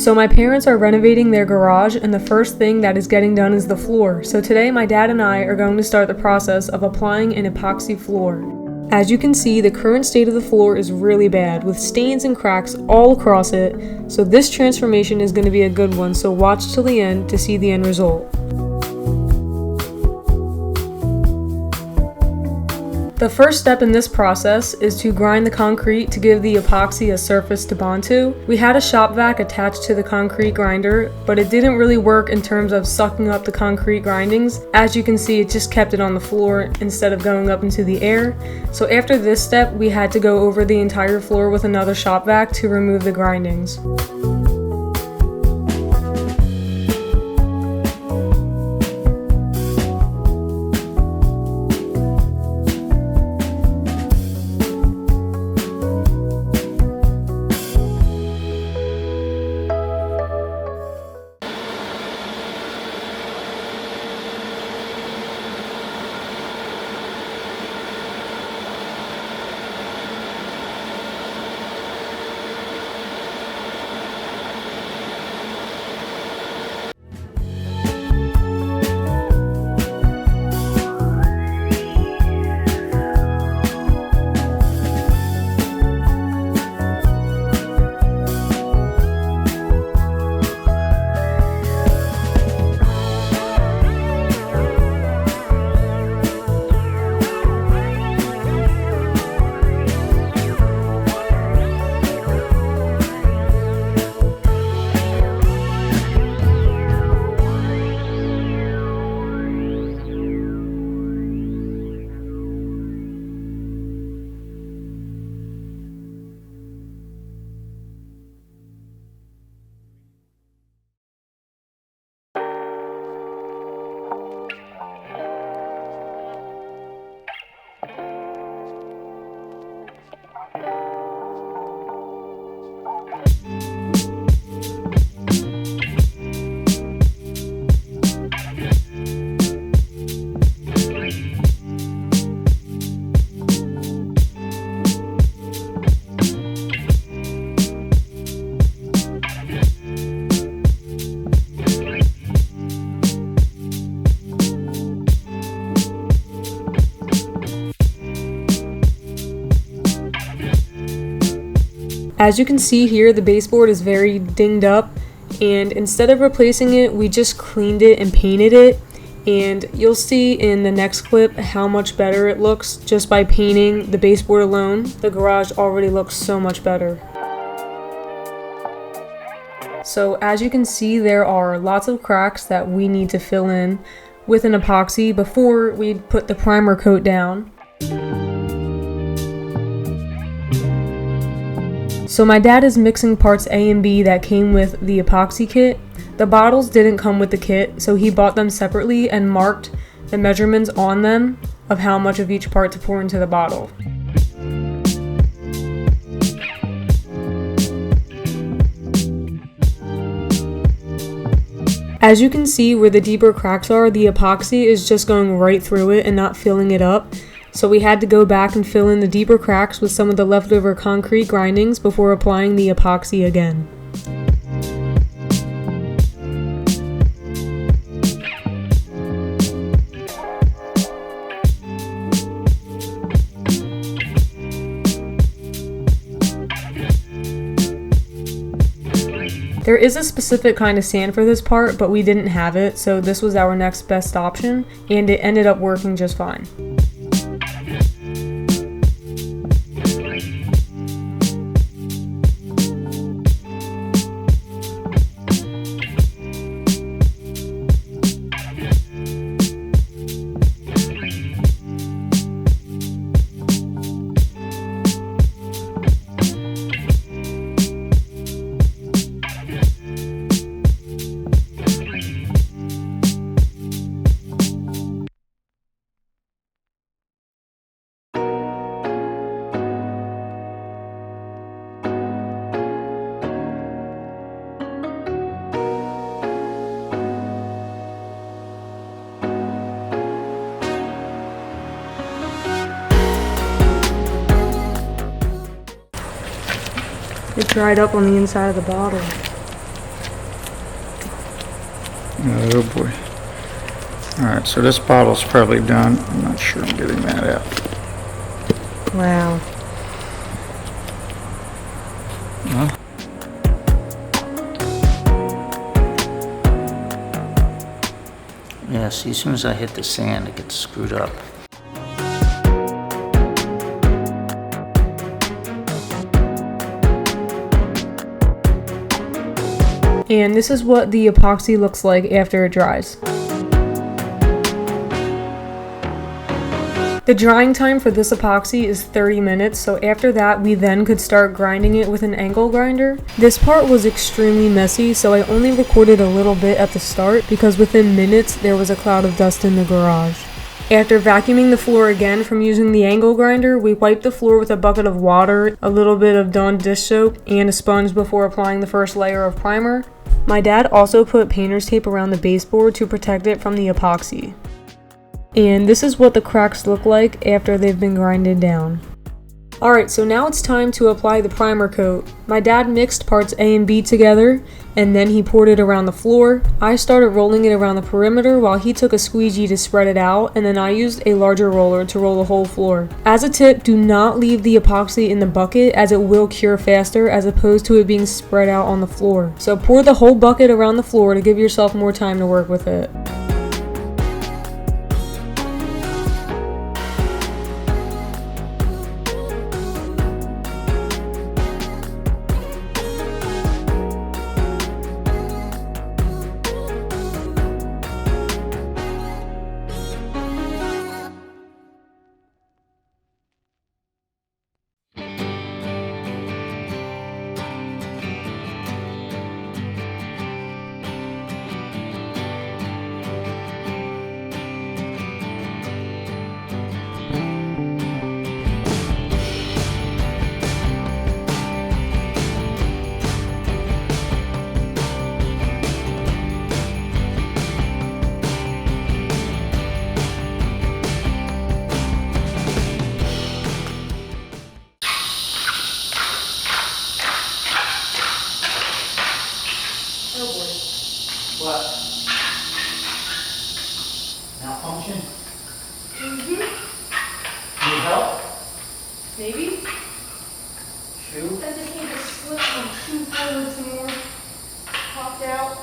So my parents are renovating their garage, and the first thing that is getting done is the floor. So today my dad and I are going to start the process of applying an epoxy floor. As you can see, the current state of the floor is really bad, with stains and cracks all across it, so this transformation is going to be a good one, so watch till the end to see the end result. The first step in this process is to grind the concrete to give the epoxy a surface to bond to. We had a shop vac attached to the concrete grinder, but it didn't really work in terms of sucking up the concrete grindings. As you can see, it just kept it on the floor instead of going up into the air. So after this step, we had to go over the entire floor with another shop vac to remove the grindings. As you can see here, the baseboard is very dinged up, and instead of replacing it, we just cleaned it and painted it. And you'll see in the next clip how much better it looks just by painting the baseboard alone. The garage already looks so much better. So as you can see, there are lots of cracks that we need to fill in with an epoxy before we put the primer coat down. So my dad is mixing parts A and B that came with the epoxy kit. The bottles didn't come with the kit, so he bought them separately and marked the measurements on them of how much of each part to pour into the bottle. As you can see, where the deeper cracks are, the epoxy is just going right through it and not filling it up. So we had to go back and fill in the deeper cracks with some of the leftover concrete grindings before applying the epoxy again. There is a specific kind of sand for this part, but we didn't have it, so this was our next best option, and it ended up working just fine. It dried up on the inside of the bottle. Oh boy. Alright, so this bottle's probably done. I'm not sure I'm getting that out. Wow. Well, yeah, see, as soon as I hit the sand, it gets screwed up. And this is what the epoxy looks like after it dries. The drying time for this epoxy is 30 minutes, so after that we then could start grinding it with an angle grinder. This part was extremely messy, so I only recorded a little bit at the start because within minutes there was a cloud of dust in the garage. After vacuuming the floor again from using the angle grinder, we wiped the floor with a bucket of water, a little bit of Dawn dish soap, and a sponge before applying the first layer of primer. My dad also put painter's tape around the baseboard to protect it from the epoxy. And this is what the cracks look like after they've been grinded down. Alright, so now it's time to apply the primer coat. My dad mixed parts A and B together, and then he poured it around the floor. I started rolling it around the perimeter while he took a squeegee to spread it out, and then I used a larger roller to roll the whole floor. As a tip, do not leave the epoxy in the bucket as it will cure faster as opposed to it being spread out on the floor. So pour the whole bucket around the floor to give yourself more time to work with it. what? Malfunction? Need help? Maybe? Shoe? I just need to slip my shoe forward some more. Popped out.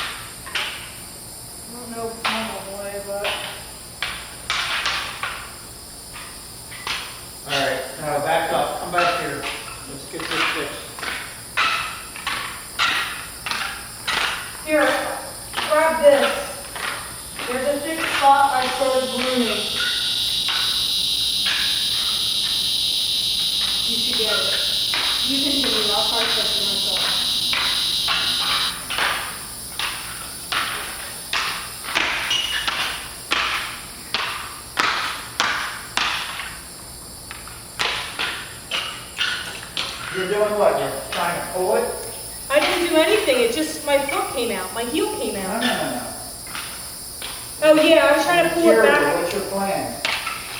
I don't know if I'm all the way, but... Alright, now back up. Come back here. Let's get this fixed. Here, grab this. There's a thick spot I started gluing. You should get it. You continue, I'll try to fix it myself. You're doing what? You're trying to pull it? I didn't do anything, it just, my foot came out, my heel came No, out. no. Oh yeah, I was trying to pull it back. What's your plan?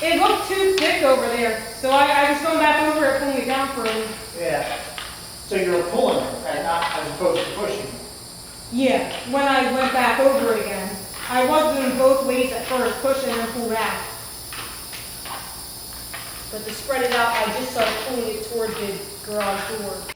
It looked too thick over there, so I was going back over it, pulling it down for him. Yeah. So you're pulling it and not as opposed to pushing. Yeah, when I went back over it again. I was doing both ways at first, push and then pull back. But to spread it out, I just started pulling it toward the garage door.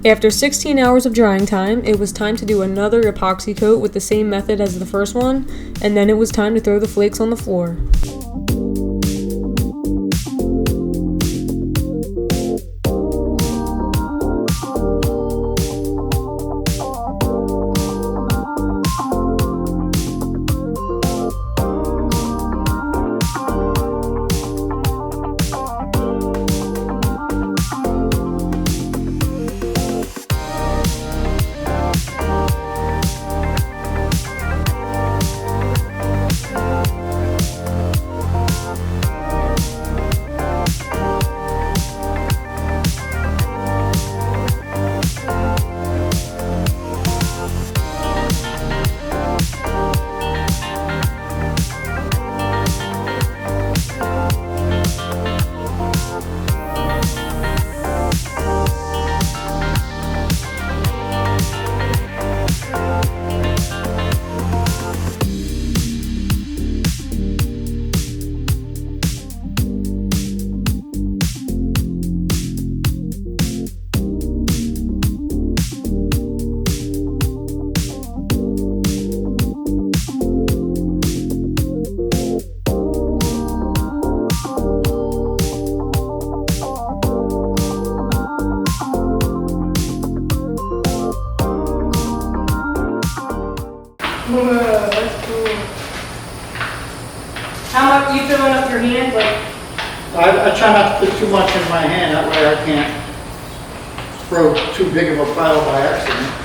After 16 hours of drying time, it was time to do another epoxy coat with the same method as the first one, and then it was time to throw the flakes on the floor. That's cool. How much you filling up your hand? Like, I try not to put too much in my hand, that way I can't throw too big of a pile by accident.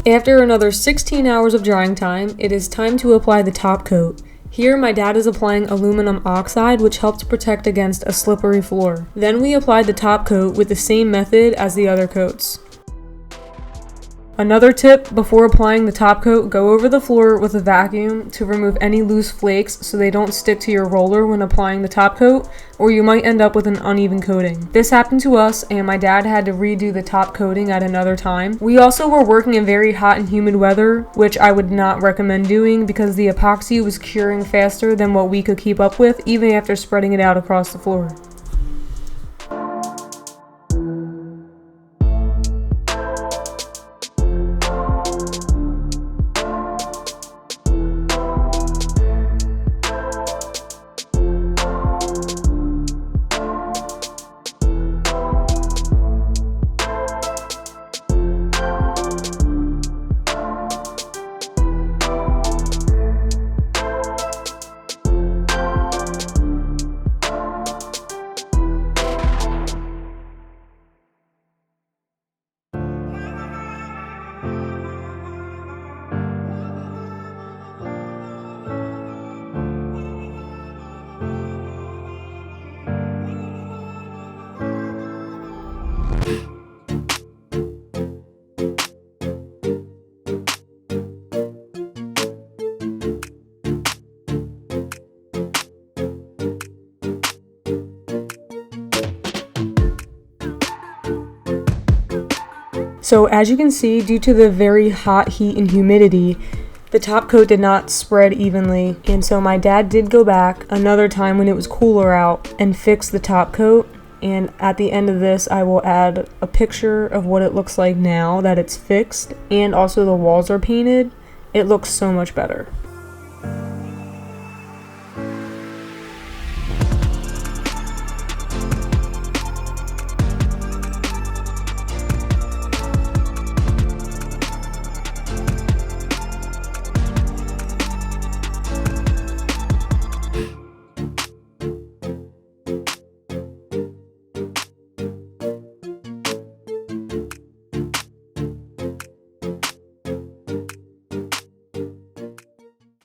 After another 16 hours of drying time, it is time to apply the top coat. Here, my dad is applying aluminum oxide, which helps protect against a slippery floor. Then we applied the top coat with the same method as the other coats. Another tip, before applying the top coat, go over the floor with a vacuum to remove any loose flakes so they don't stick to your roller when applying the top coat, or you might end up with an uneven coating. This happened to us, and my dad had to redo the top coating at another time. We also were working in very hot and humid weather, which I would not recommend doing because the epoxy was curing faster than what we could keep up with, even after spreading it out across the floor. So as you can see, due to the very hot heat and humidity, the top coat did not spread evenly, and so my dad did go back another time when it was cooler out and fix the top coat. And at the end of this, I will add a picture of what it looks like now that it's fixed, and also the walls are painted. It looks so much better.